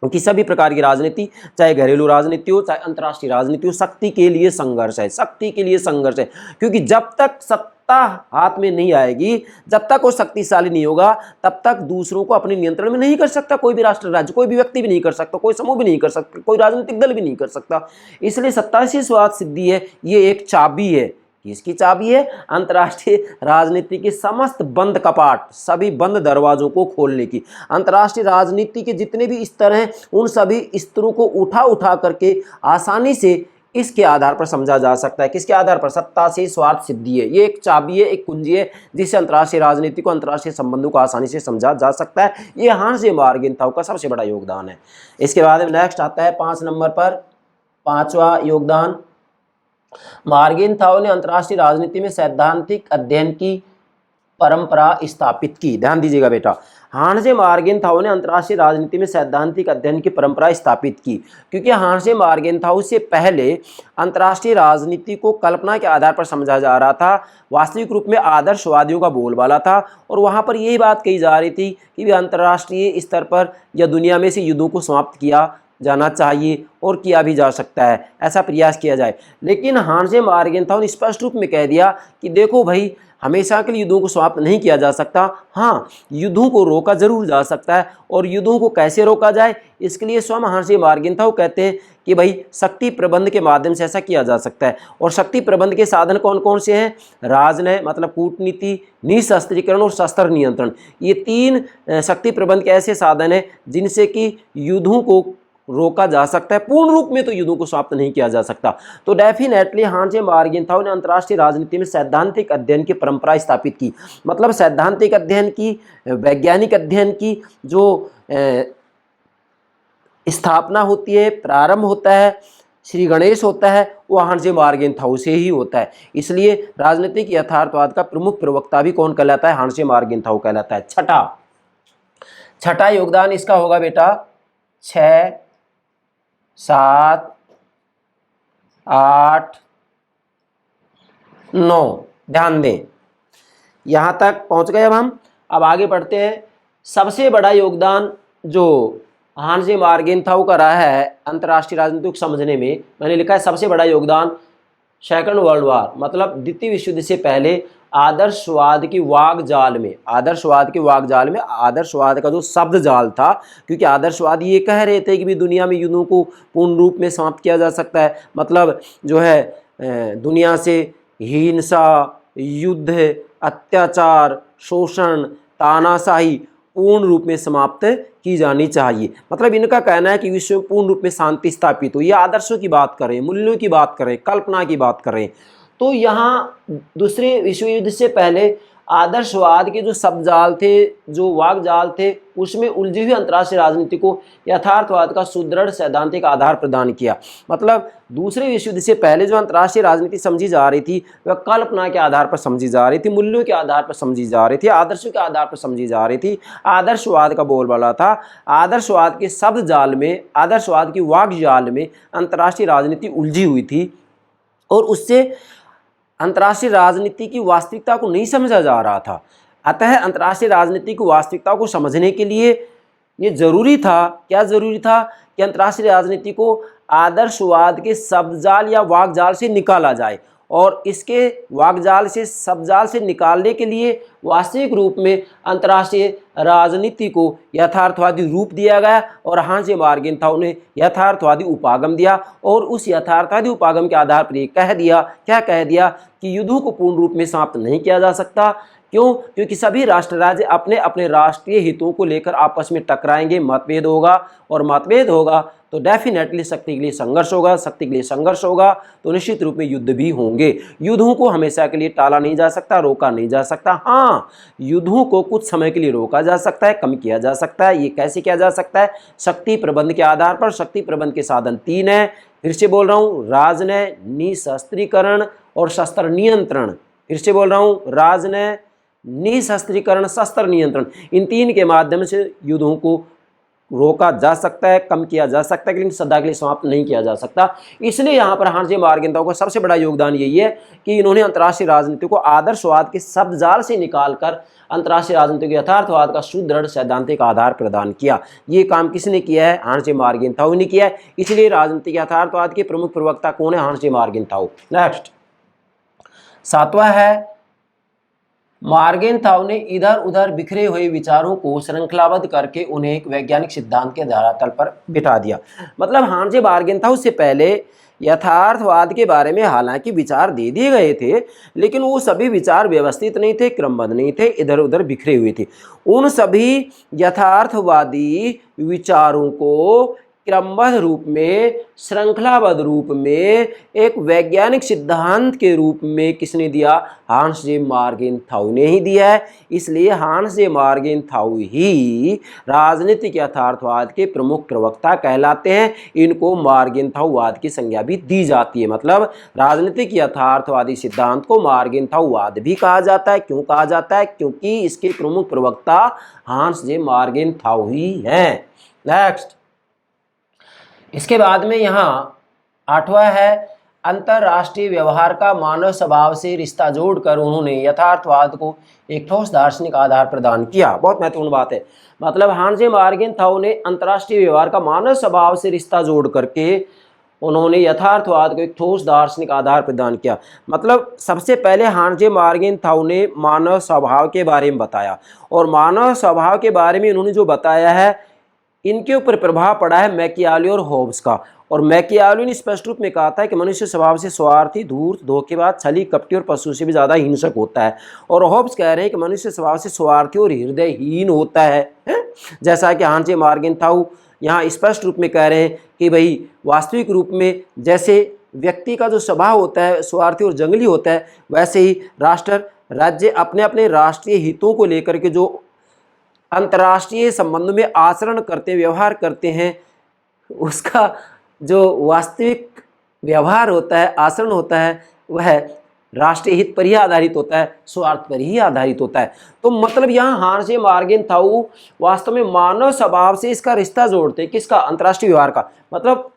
कि सभी प्रकार की राजनीति, चाहे घरेलू राजनीति हो, चाहे अंतर्राष्ट्रीय राजनीति हो, शक्ति के लिए संघर्ष है, शक्ति के लिए संघर्ष है। क्योंकि जब तक सत्ता हाथ में नहीं आएगी, जब तक वो शक्तिशाली नहीं होगा, तब तक दूसरों को अपने नियंत्रण में नहीं कर सकता कोई भी राष्ट्र राज्य, कोई भी व्यक्ति भी नहीं कर सकता, कोई समूह भी नहीं कर सकता, कोई राजनीतिक दल भी नहीं कर सकता। इसलिए सत्ता से स्वार्थ सिद्धि है, ये एक चाबी है। किसकी चाबी है? अंतर्राष्ट्रीय राजनीति के समस्त बंद कपाट, सभी बंद दरवाजों को खोलने की। अंतर्राष्ट्रीय राजनीति के जितने भी स्तर हैं उन सभी स्तरों को उठा करके आसानी से इसके आधार पर समझा जा सकता है। किसके आधार पर? सत्ता से स्वार्थ सिद्धि है, ये एक चाबी है, एक कुंजी है जिससे अंतर्राष्ट्रीय राजनीति को, अंतर्राष्ट्रीय संबंधों को आसानी से समझा जा सकता है। ये हांस मार्गेनथाउ का सबसे बड़ा योगदान है। इसके बाद में नेक्स्ट आता है 5 नंबर पर, 5वां योगदान। मार्गेनथाउ ने अंतर्राष्ट्रीय राजनीति में सैद्धांतिक अध्ययन की परंपरा स्थापित की। ध्यान दीजिएगा बेटा, हांस मार्गेनथाउ ने अंतर्राष्ट्रीय राजनीति में सैद्धांतिक अध्ययन की परंपरा स्थापित की। क्योंकि हांस मार्गेनथाउ से पहले अंतर्राष्ट्रीय राजनीति को कल्पना के आधार पर समझा जा रहा था, वास्तविक रूप में आदर्शवादियों का बोलबाला था। और वहाँ पर यही बात कही जा रही थी कि भी अंतर्राष्ट्रीय स्तर पर या दुनिया में से युद्धों को समाप्त किया जाना चाहिए और किया भी जा सकता है, ऐसा प्रयास किया जाए। लेकिन हांस मार्गेनथाउ ने स्पष्ट रूप में कह दिया कि देखो भाई, हमेशा के लिए युद्धों को समाप्त नहीं किया जा सकता। हाँ, युद्धों को रोका जरूर जा सकता है। और युद्धों को कैसे रोका जाए, इसके लिए स्वयं हांस मार्गेनथाउ कहते हैं कि भाई शक्ति प्रबंध के माध्यम से ऐसा किया जा सकता है। और शक्ति प्रबंध के साधन कौन कौन से हैं? राजनय मतलब कूटनीति, निशस्त्रीकरण और शस्त्र नियंत्रण। ये 3 शक्ति प्रबंध के ऐसे साधन हैं जिनसे कि युद्धों को रोका जा सकता है। पूर्ण रूप में तो युद्धों को समाप्त नहीं किया जा सकता। तो डेफिनेटली हांस मार्गेनथाउ ने अंतर्राष्ट्रीय राजनीति में सैद्धांतिक अध्ययन की परंपरा स्थापित की। मतलब सैद्धांतिक अध्ययन की, वैज्ञानिक अध्ययन की जो स्थापना होती है, प्रारंभ होता है, श्री गणेश होता है, वो हांस मार्गेनथाउ से ही होता है। इसलिए राजनीतिक यथार्थवाद का प्रमुख प्रवक्ता भी कौन कहलाता है? हांस मार्गेनथाउ कहलाता है। छठा योगदान इसका होगा बेटा 6, 7, 8, 9। ध्यान दें, यहाँ तक पहुँच गए। अब आगे बढ़ते हैं। सबसे बड़ा योगदान जो हांस मार्गेनथाउ का रहा है अंतर्राष्ट्रीय राजनीति को समझने में, मैंने लिखा है सबसे बड़ा योगदान सेकंड वर्ल्ड वार, मतलब द्वितीय विश्व युद्ध से पहले आदर्शवाद की वाग जाल में, आदर्शवाद का जो शब्द जाल था। क्योंकि आदर्शवाद ये कह रहे थे कि भी दुनिया में युद्धों को पूर्ण रूप में समाप्त किया जा सकता है। मतलब जो है दुनिया से हिंसा, युद्ध, अत्याचार, शोषण, तानाशाही पूर्ण रूप में समाप्त की जानी चाहिए। मतलब इनका कहना है कि विश्व में पूर्ण रूप में शांति स्थापित हो। ये आदर्शों की बात करें, मूल्यों की बात करें, कल्पना की बात करें। तो यहाँ दूसरे विश्व युद्ध से पहले आदर्शवाद के जो शब्द जाल थे, जो वाक जाल थे, उसमें उलझी हुई अंतर्राष्ट्रीय राजनीति को यथार्थवाद का सुदृढ़ सैद्धांतिक आधार प्रदान किया। मतलब दूसरे विश्व युद्ध से पहले जो अंतर्राष्ट्रीय राजनीति समझी जा रही थी वह कल्पना के आधार पर समझी जा रही थी, मूल्यों के आधार पर समझी जा रही थी, आदर्शों के आधार पर समझी जा रही थी। आदर्शवाद का बोलबाला था। आदर्शवाद के शब्द जाल में, आदर्शवाद की वाक जाल में अंतर्राष्ट्रीय राजनीति उलझी हुई थी और उससे अंतर्राष्ट्रीय राजनीति की वास्तविकता को नहीं समझा जा रहा था। अतः अंतर्राष्ट्रीय राजनीति की वास्तविकता को समझने के लिए ये जरूरी था, क्या जरूरी था कि अंतर्राष्ट्रीय राजनीति को आदर्शवाद के शब्दजाल या वाकजाल से निकाला जाए। और इसके वाकजाल से, शब्दजाल से निकालने के लिए वास्तविक रूप में अंतर्राष्ट्रीय राजनीति को यथार्थवादी रूप दिया गया और हांस मार्गेनथाउ ने यथार्थवादी उपागम दिया। और उस यथार्थवादी उपागम के आधार पर ये कह दिया, क्या कह दिया कि युद्धों को पूर्ण रूप में समाप्त नहीं किया जा सकता, क्यों? क्योंकि सभी राष्ट्र राज्य अपने अपने राष्ट्रीय हितों को लेकर आपस में टकराएंगे, मतभेद होगा, और मतभेद होगा तो डेफिनेटली शक्ति के लिए संघर्ष होगा, शक्ति के लिए संघर्ष होगा तो निश्चित रूप में युद्ध भी होंगे। युद्धों को हमेशा के लिए टाला नहीं जा सकता, रोका नहीं जा सकता। हाँ, युद्धों को कुछ समय के लिए रोका जा सकता है, कम किया जा सकता है। ये कैसे किया जा सकता है? शक्ति प्रबंध के आधार पर। शक्ति प्रबंध के साधन 3 हैं, फिर से बोल रहा हूँ, राजनय, निशस्त्रीकरण और शस्त्र नियंत्रण। फिर से बोल रहा हूँ, राजनय, निशस्त्रीकरण, शस्त्र नियंत्रण। इन 3 के माध्यम से युद्धों को रोका जा सकता है, कम किया जा सकता है, लेकिन सदा के लिए समाप्त नहीं किया जा सकता। इसलिए यहाँ पर हांस जे मार्गेंताओ का सबसे बड़ा योगदान यही है कि इन्होंने अंतर्राष्ट्रीय राजनीति को आदर्शवाद के शब्दजाल से निकालकर अंतर्राष्ट्रीय राजनीति के यथार्थवाद का सुदृढ़ सैद्धांतिक आधार प्रदान किया। ये काम किसने किया है? हांस जे मार्गेंताओ ने किया है। इसलिए राजनीतिक यथार्थवाद के प्रमुख प्रवक्ता कौन है? हांस जे मार्गेंताओ। नेक्स्ट 7वां है, मार्गेंताओ ने इधर उधर बिखरे हुए विचारों को श्रृंखलाबद्ध करके उन्हें एक वैज्ञानिक सिद्धांत के धरातल पर बिठा दिया। मतलब हांस जे मार्गेंताओ से पहले यथार्थवाद के बारे में हालांकि विचार दे दिए गए थे, लेकिन वो सभी विचार व्यवस्थित नहीं थे, क्रमबद्ध नहीं थे, इधर उधर बिखरे हुए थे। उन सभी यथार्थवादी विचारों को क्रमबद्ध रूप में, श्रृंखलाबद्ध रूप में, एक वैज्ञानिक सिद्धांत के रूप में किसने दिया? हांस जे मार्गेंताओ ने ही दिया है। इसलिए हांस जे मार्गेंताओ ही राजनीतिक यथार्थवाद के प्रमुख प्रवक्ता कहलाते हैं। इनको मार्गेंताओवाद की संज्ञा भी दी जाती है। मतलब राजनीतिक यथार्थवादी सिद्धांत को मार्गेंताओवाद भी कहा जाता है। क्यों कहा जाता है? क्योंकि इसके प्रमुख प्रवक्ता हांस जे मार्गेंताओ ही हैं। नेक्स्ट, इसके बाद में यहाँ 8वां है, अंतर्राष्ट्रीय व्यवहार का मानव स्वभाव से रिश्ता जोड़कर उन्होंने यथार्थवाद को एक ठोस दार्शनिक आधार प्रदान किया। बहुत महत्वपूर्ण बात है। मतलब हांस जे मार्गेंताओ ने अंतर्राष्ट्रीय व्यवहार का मानव स्वभाव से रिश्ता जोड़ करके उन्होंने यथार्थवाद को एक ठोस दार्शनिक आधार प्रदान किया। मतलब सबसे पहले हांस जे मार्गेंताओ ने मानव स्वभाव के बारे में बताया, और मानव स्वभाव के बारे में उन्होंने जो बताया है, इनके ऊपर प्रभाव पड़ा है मैकियावेली और होब्स का। और मैकियावेली ने स्पष्ट रूप में कहा था कि मनुष्य स्वभाव से स्वार्थी, धूर्त, धोखेबाज, छली, कपटी और पशु से भी ज़्यादा हिंसक होता है। और होब्स कह रहे हैं कि मनुष्य स्वभाव से स्वार्थी और हृदयहीन होता है? जैसा कि हांस जे मार्गेंताओ यहाँ स्पष्ट रूप में कह रहे हैं कि भाई वास्तविक रूप में जैसे व्यक्ति का जो स्वभाव होता है स्वार्थी और जंगली होता है, वैसे ही राष्ट्र राज्य अपने अपने राष्ट्रीय हितों को लेकर के जो अंतर्राष्ट्रीय संबंधों में आचरण करते, व्यवहार करते हैं, उसका जो वास्तविक व्यवहार होता है, आचरण होता है, वह राष्ट्रीय हित पर ही आधारित होता है, स्वार्थ पर ही आधारित होता है। तो मतलब यहाँ हांस जे मार्गेंताओ वास्तव में मानव स्वभाव से इसका रिश्ता जोड़ते हैं। किसका? अंतर्राष्ट्रीय व्यवहार का। मतलब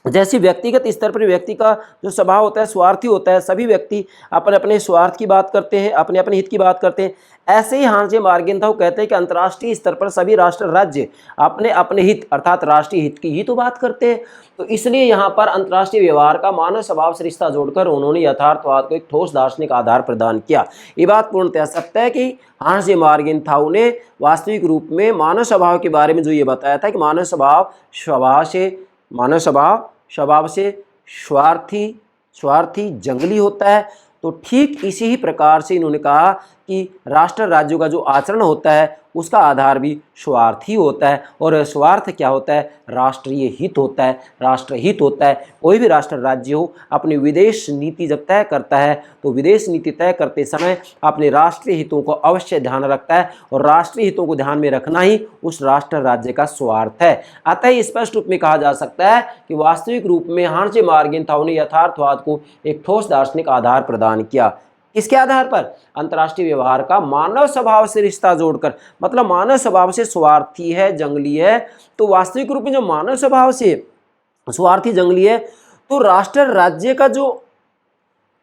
जैसे व्यक्तिगत स्तर पर व्यक्ति का जो स्वभाव होता है स्वार्थी होता है, सभी व्यक्ति अपने अपने स्वार्थ की बात करते हैं, अपने अपने हित की बात करते हैं, ऐसे ही हांस जे मार्गेंताओ कहते हैं कि अंतर्राष्ट्रीय स्तर पर सभी राष्ट्र राज्य अपने अपने हित अर्थात राष्ट्रीय हित की ही तो बात करते हैं। तो इसलिए यहाँ पर अंतर्राष्ट्रीय व्यवहार का मानव स्वभाव से रिश्ता जोड़कर उन्होंने यथार्थवाद को एक ठोस दार्शनिक आधार प्रदान किया। ये बात पूर्णतः सत्य है कि हांस जे मार्गेंताओ ने वास्तविक रूप में मानव स्वभाव के बारे में जो ये बताया था कि मानव स्वभाव से स्वार्थी जंगली होता है। तो ठीक इसी ही प्रकार से इन्होंने कहा कि राष्ट्र राज्यों का जो आचरण होता है उसका आधार भी स्वार्थी होता है। और स्वार्थ क्या होता है? राष्ट्रीय हित होता है, राष्ट्रहित होता है। कोई भी राष्ट्र राज्य हो अपनी विदेश नीति जब तय करता है तो विदेश नीति तय करते समय अपने राष्ट्रीय हितों को अवश्य ध्यान रखता है, और राष्ट्रीय हितों को ध्यान में रखना ही उस राष्ट्र राज्य का स्वार्थ है। अतः स्पष्ट रूप में कहा जा सकता है कि वास्तविक रूप में हांस जे मार्गेंताओ ने यथार्थवाद को एक ठोस दार्शनिक आधार प्रदान किया। इसके आधार पर अंतर्राष्ट्रीय व्यवहार का मानव स्वभाव से रिश्ता जोड़कर, मतलब मानव स्वभाव से स्वार्थी है, जंगली है, तो वास्तविक रूप में जो मानव स्वभाव से स्वार्थी जंगली है, तो राष्ट्र राज्य का जो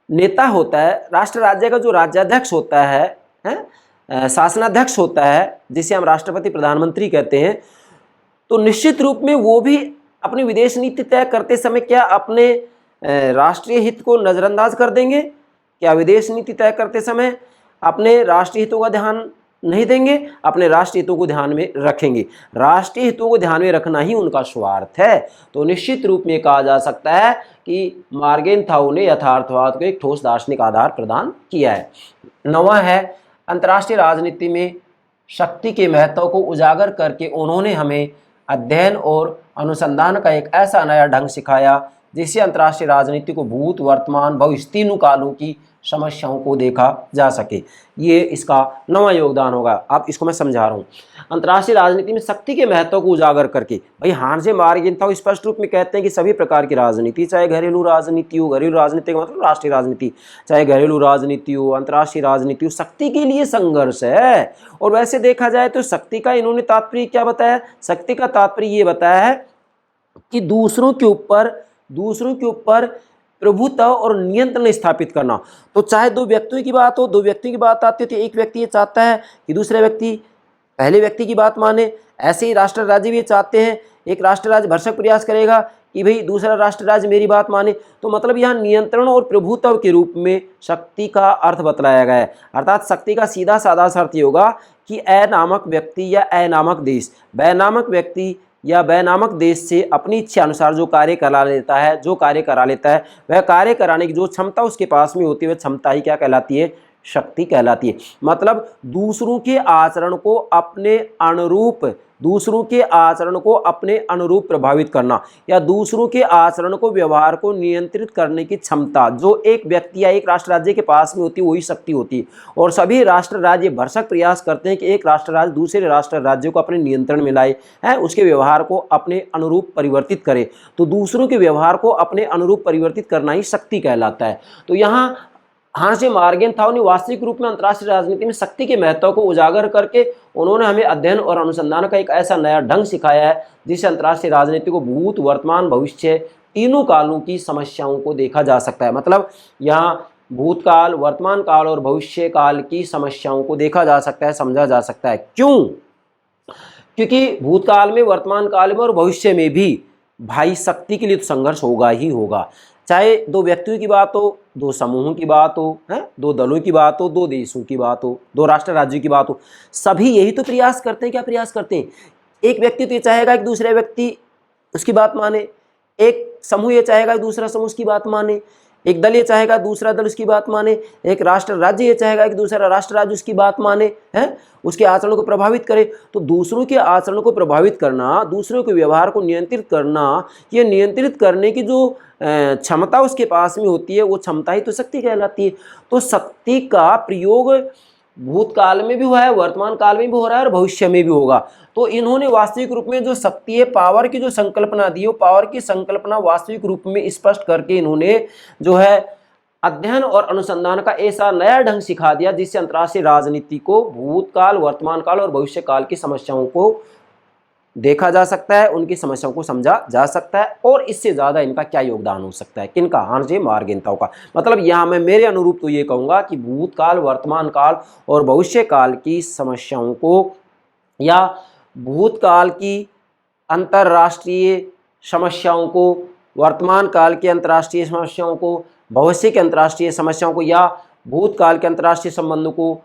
नेता होता है, राष्ट्र राज्य का जो राज्याध्यक्ष होता है, शासनाध्यक्ष होता है, जिसे हम राष्ट्रपति प्रधानमंत्री कहते हैं, तो निश्चित रूप में वो भी अपनी विदेश नीति तय करते समय क्या अपने राष्ट्रीय हित को नज़रअंदाज कर देंगे? क्या विदेश नीति तय करते समय अपने राष्ट्रीय हितों का ध्यान नहीं देंगे? अपने राष्ट्रीय हितों को ध्यान में रखेंगे। राष्ट्रीय हितों को ध्यान में रखना ही उनका स्वार्थ है। तो निश्चित रूप में कहा जा सकता है कि मार्गेंताओ ने यथार्थवाद को एक ठोस दार्शनिक आधार प्रदान किया है। 9वां है, अंतर्राष्ट्रीय राजनीति में शक्ति के महत्व को उजागर करके उन्होंने हमें अध्ययन और अनुसंधान का एक ऐसा नया ढंग सिखाया जिससे अंतर्राष्ट्रीय राजनीति को भूत, वर्तमान, भविष्य तीनों कालों की समस्याओं को देखा जा सके। ये इसका नवा योगदान होगा। अब इसको मैं समझा रहा हूँ। अंतर्राष्ट्रीय राजनीति में शक्ति के महत्व को उजागर करके भाई हानजे मार्गेंथाउ स्पष्ट रूप में कहते हैं कि सभी प्रकार की राजनीति, चाहे घरेलू राजनीति हो, घरेलू राजनीति का मतलब राष्ट्रीय राजनीति, चाहे घरेलू राजनीति हो, अंतर्राष्ट्रीय राजनीति हो, शक्ति के लिए संघर्ष है। और वैसे देखा जाए तो शक्ति का इन्होंने तात्पर्य क्या बताया? शक्ति का तात्पर्य ये बताया है कि दूसरों के ऊपर प्रभुत्व और नियंत्रण स्थापित करना। तो चाहे दो व्यक्तियों की बात हो, दो व्यक्तियों की बात आती है तो एक व्यक्ति ये चाहता है कि दूसरे व्यक्ति पहले व्यक्ति की बात माने। ऐसे ही राष्ट्र राज्य भी चाहते हैं, एक राष्ट्र राज्य भरसक प्रयास करेगा कि भाई दूसरा राष्ट्र राज्य मेरी बात माने। तो मतलब यहाँ नियंत्रण और प्रभुत्व के रूप में शक्ति का अर्थ बतलाया गया है। अर्थात शक्ति का सीधा साधा अर्थ ये होगा कि अ नामक व्यक्ति या अ नामक देश ब नामक व्यक्ति या वह नामक देश से अपनी इच्छा अनुसार जो कार्य करा लेता है, वह कार्य कराने की जो क्षमता उसके पास में होती है, वह क्षमता ही क्या कहलाती है? शक्ति कहलाती है। मतलब दूसरों के आचरण को अपने अनुरूप प्रभावित करना या दूसरों के आचरण को, व्यवहार को नियंत्रित करने की क्षमता जो एक व्यक्ति या एक राष्ट्र राज्य के पास में होती है, वही शक्ति होती है। और सभी राष्ट्र राज्य भरसक प्रयास करते हैं कि एक राष्ट्र राज्य दूसरे राष्ट्र राज्यों को अपने नियंत्रण में लाए, उसके व्यवहार को अपने अनुरूप परिवर्तित करे। तो दूसरों के व्यवहार को अपने अनुरूप परिवर्तित करना ही शक्ति कहलाता है। तो यहाँ हानजे मार्गेंथाउ ने वास्तविक रूप में अंतर्राष्ट्रीय राजनीति में शक्ति के महत्व को उजागर करके उन्होंने हमें अध्ययन और अनुसंधान का एक ऐसा नया ढंग सिखाया है जिससे अंतर्राष्ट्रीय राजनीति को भूत, वर्तमान, भविष्य तीनों कालों की समस्याओं को देखा जा सकता है। मतलब यहाँ भूतकाल, वर्तमान काल और भविष्य काल की समस्याओं को देखा जा सकता है, समझा जा सकता है। क्यों? क्योंकि भूतकाल में, वर्तमान काल में और भविष्य में भी भाई शक्ति के लिए तो संघर्ष होगा ही होगा। चाहे दो व्यक्तियों की बात हो, दो समूहों की बात हो, दो दलों की बात हो, दो देशों की बात हो, दो राष्ट्र राज्यों की बात हो, सभी यही तो प्रयास करते हैं। क्या प्रयास करते हैं? एक व्यक्ति तो ये चाहेगा कि दूसरे व्यक्ति उसकी बात माने, एक समूह ये चाहेगा कि दूसरा समूह उसकी बात माने, एक दल ये चाहेगा दूसरा दल उसकी बात माने, एक राष्ट्र राज्य ये चाहेगा कि दूसरा राष्ट्र राज्य उसकी बात माने, उसके आचरण को प्रभावित करे। तो दूसरों के आचरण को प्रभावित करना, दूसरों के व्यवहार को नियंत्रित करना, ये नियंत्रित करने की जो क्षमता उसके पास में होती है, वो क्षमता ही तो शक्ति कहलाती है। तो शक्ति का प्रयोग भूतकाल में भी हुआ है, वर्तमान काल में भी हो रहा है और भविष्य में भी होगा। तो इन्होंने वास्तविक रूप में जो शक्ति है, पावर की जो संकल्पना दी, वो पावर की संकल्पना वास्तविक रूप में स्पष्ट करके इन्होंने जो है अध्ययन और अनुसंधान का ऐसा नया ढंग सिखा दिया जिससे अंतर्राष्ट्रीय राजनीति को भूतकाल, वर्तमान काल और भविष्य काल की समस्याओं को देखा जा सकता है, उनकी समस्याओं को समझा जा सकता है। और इससे ज़्यादा इनका क्या योगदान हो सकता है? किनका? हानजे मार्गेंथाउ का। मतलब यहाँ मैं मेरे अनुरूप तो ये कहूँगा कि भूतकाल, वर्तमान काल और भविष्य काल की समस्याओं को या भूतकाल की अंतर्राष्ट्रीय समस्याओं को, वर्तमान काल की अंतर्राष्ट्रीय समस्याओं को, भविष्य के अंतर्राष्ट्रीय समस्याओं को या भूतकाल के अंतर्राष्ट्रीय संबंधों को,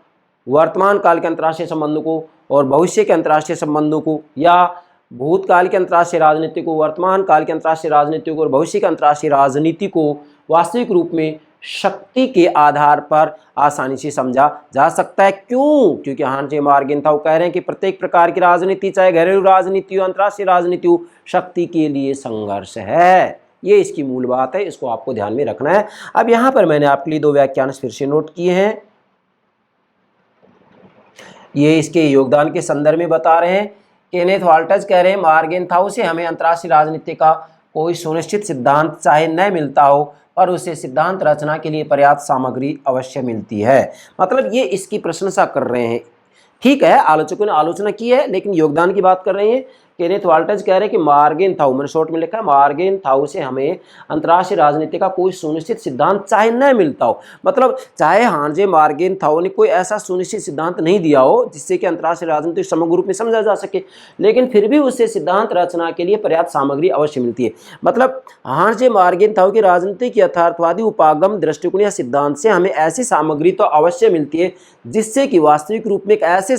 वर्तमान काल के अंतर्राष्ट्रीय संबंधों को और भविष्य के अंतर्राष्ट्रीय संबंधों को या भूतकाल के अंतर्राष्ट्रीय राजनीति को, वर्तमान काल के अंतर्राष्ट्रीय राजनीति को और भविष्य के अंतर्राष्ट्रीय राजनीति को वास्तविक रूप में शक्ति के आधार पर आसानी से समझा जा सकता है। क्यों? क्योंकि हानजे मार्गेंथाउ कह रहे हैं कि प्रत्येक प्रकार की राजनीति, चाहे घरेलू राजनीति हो, अंतर्राष्ट्रीय राजनीति हो, शक्ति के लिए संघर्ष है। ये इसकी मूल बात है, इसको आपको ध्यान में रखना है। अब यहाँ पर मैंने आपके लिए दो व्याख्यान फिर से नोट किए हैं, ये इसके योगदान के संदर्भ में बता रहे हैं। केनेथ वाल्टज कह रहे हैं मार्गेंथाउ से हमें अंतर्राष्ट्रीय राजनीति का कोई सुनिश्चित सिद्धांत चाहे न मिलता हो, पर उसे सिद्धांत रचना के लिए पर्याप्त सामग्री अवश्य मिलती है। मतलब ये इसकी प्रशंसा कर रहे हैं। ठीक है, आलोचकों ने आलोचना की है, लेकिन योगदान की बात कर रहे हैं। केनेथ वाल्टज कह रहे हैं कि मार्गेंथाउ, मैंने शॉर्ट में लिखा है, मार्गेंथाउ से हमें अंतर्राष्ट्रीय राजनीति का कोई सुनिश्चित सिद्धांत चाहे न मिलता हो, मतलब चाहे हानजे मार्गेंथाउ ने कोई ऐसा सुनिश्चित सिद्धांत नहीं दिया हो जिससे कि अंतर्राष्ट्रीय राजनीति समग्र रूप में समझा जा सके, लेकिन फिर भी उससे सिद्धांत रचना के लिए पर्याप्त सामग्री अवश्य मिलती है। मतलब हानजे मार्गेंथाउ की राजनीतिक यथार्थवादी उपागम दृष्टिकोण या सिद्धांत से हमें ऐसी सामग्री तो अवश्य मिलती है जिससे कि वास्तविक रूप में एक ऐसे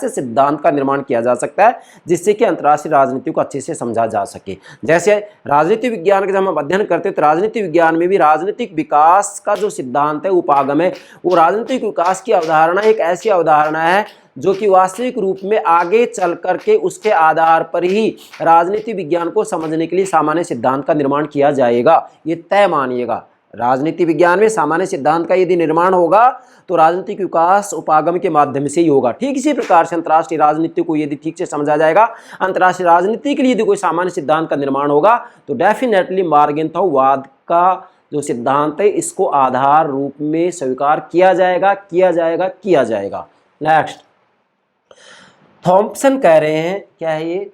सिद्धांत का निर्माण किया जा सकता है जिससे कि अंतर्राष्ट्रीय राजनीति को अच्छे से समझा जा सके। जैसे राजनीति विज्ञान का जब हम अध्ययन करते हैं तो राजनीति विज्ञान में भी राजनीतिक विकास का जो सिद्धांत है, उपागम है, वो राजनीतिक विकास की अवधारणा एक ऐसी अवधारणा है जो कि वास्तविक रूप में आगे चल करके उसके आधार पर ही राजनीति विज्ञान को समझने के लिए सामान्य सिद्धांत का निर्माण किया जाएगा। ये तय मानिएगा, राजनीति विज्ञान में सामान्य सिद्धांत का यदि निर्माण होगा तो राजनीतिक विकास उपागम के माध्यम से ही होगा। ठीक इसी प्रकार से अंतर्राष्ट्रीय राजनीति को यदि ठीक से समझा जाएगा, अंतर्राष्ट्रीय राजनीति के लिए यदि कोई सामान्य सिद्धांत का निर्माण होगा तो डेफिनेटली मॉर्गेनथाउ वाद का जो सिद्धांत है इसको आधार रूप में स्वीकार किया जाएगा। नेक्स्ट, थॉम्पसन कह रहे हैं, क्या है ये,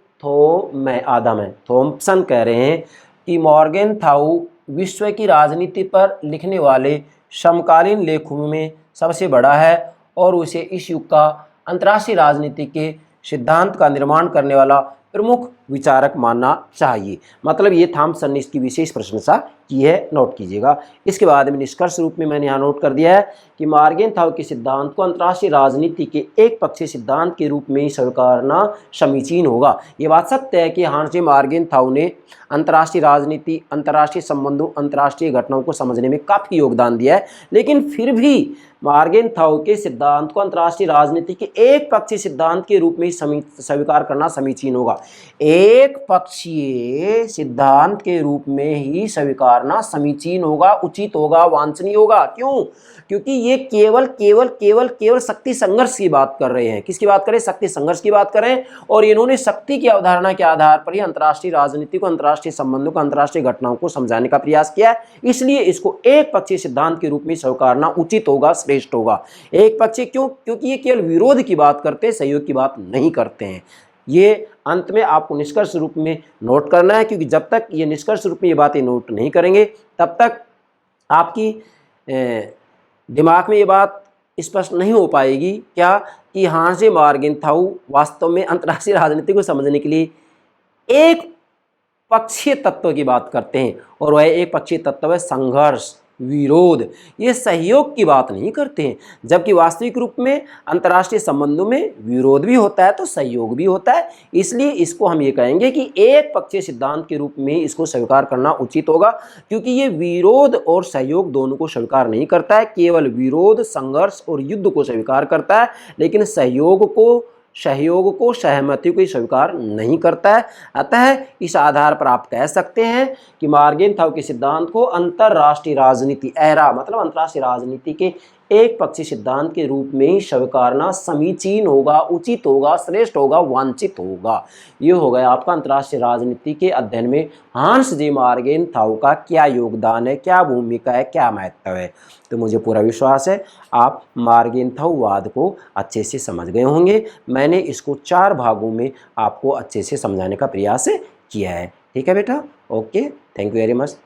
थॉम्पसन कह रहे हैं कि मॉर्गेनथाउ विश्व की राजनीति पर लिखने वाले समकालीन लेखकों में सबसे बड़ा है और उसे इस युग का अंतर्राष्ट्रीय राजनीति के सिद्धांत का निर्माण करने वाला प्रमुख विचारक मानना चाहिए। मतलब ये थॉम्पसन ने इसकी विशेष प्रशंसा की है, नोट कीजिएगा। इसके बाद में निष्कर्ष रूप में मैंने यहाँ नोट कर दिया है कि मॉर्गेनथाउ के सिद्धांत को अंतर्राष्ट्रीय राजनीति के एक पक्षीय सिद्धांत के रूप में ही स्वीकारना समीचीन होगा। ये बात सत्य है कि हांस जे मॉर्गेनथाउ ने अंतर्राष्ट्रीय राजनीति, अंतर्राष्ट्रीय संबंधों, अंतर्राष्ट्रीय घटनाओं को समझने में काफ़ी योगदान दिया है, लेकिन फिर भी मॉर्गेनथाउ के सिद्धांत को अंतर्राष्ट्रीय राजनीति के एक पक्षीय सिद्धांत के रूप में ही स्वीकार करना समीचीन होगा। एक पक्षीय सिद्धांत के रूप में ही स्वीकारना समीचीन होगा, उचित होगा, वांछनीय होगा। क्यों? क्योंकि ये केवल शक्ति संघर्ष की बात कर रहे हैं। किसकी बात करें? शक्ति संघर्ष की बात करें। और इन्होंने शक्ति की अवधारणा के आधार पर ही अंतर्राष्ट्रीय राजनीति को, अंतर्राष्ट्रीय संबंधों को, अंतर्राष्ट्रीय घटनाओं को समझाने का प्रयास किया है। इसलिए इसको एक पक्षीय सिद्धांत के रूप में स्वीकारना उचित होगा, श्रेष्ठ होगा। एक पक्षीय क्यों? क्योंकि ये केवल विरोध की बात करते हैं, सहयोग की बात नहीं करते हैं। ये अंत में आपको निष्कर्ष रूप में नोट करना है, क्योंकि जब तक ये निष्कर्ष रूप में ये बातें नोट नहीं करेंगे तब तक आपकी दिमाग में ये बात स्पष्ट नहीं हो पाएगी, क्या, कि हांस जे मॉर्गेनथाउ वास्तव में अंतर्राष्ट्रीय राजनीति को समझने के लिए एक पक्षीय तत्व की बात करते हैं, और वह एक पक्षीय तत्व है संघर्ष, विरोध। ये सहयोग की बात नहीं करते हैं, जबकि वास्तविक रूप में अंतर्राष्ट्रीय संबंधों में विरोध भी होता है तो सहयोग भी होता है। इसलिए इसको हम ये कहेंगे कि एक पक्षीय सिद्धांत के रूप में इसको स्वीकार करना उचित होगा, क्योंकि ये विरोध और सहयोग दोनों को स्वीकार नहीं करता है, केवल विरोध, संघर्ष और युद्ध को स्वीकार करता है, लेकिन सहयोग को, सहमति को स्वीकार नहीं करता है। अतः इस आधार पर आप कह सकते हैं कि मॉर्गेनथाउ के सिद्धांत को अंतर्राष्ट्रीय राजनीति, मतलब अंतर्राष्ट्रीय राजनीति के एक पक्षीय सिद्धांत के रूप में ही स्वीकारना समीचीन होगा, उचित होगा, श्रेष्ठ होगा, वांछित होगा। ये हो गया आपका अंतर्राष्ट्रीय राजनीति के अध्ययन में हांस जे मॉर्गेनथाउ का क्या योगदान है, क्या भूमिका है, क्या महत्व है। तो मुझे पूरा विश्वास है आप मॉर्गेनथाउ वाद को अच्छे से समझ गए होंगे। मैंने इसको 4 भागों में आपको अच्छे से समझाने का प्रयास किया है। ठीक है बेटा, okay, thank you very much.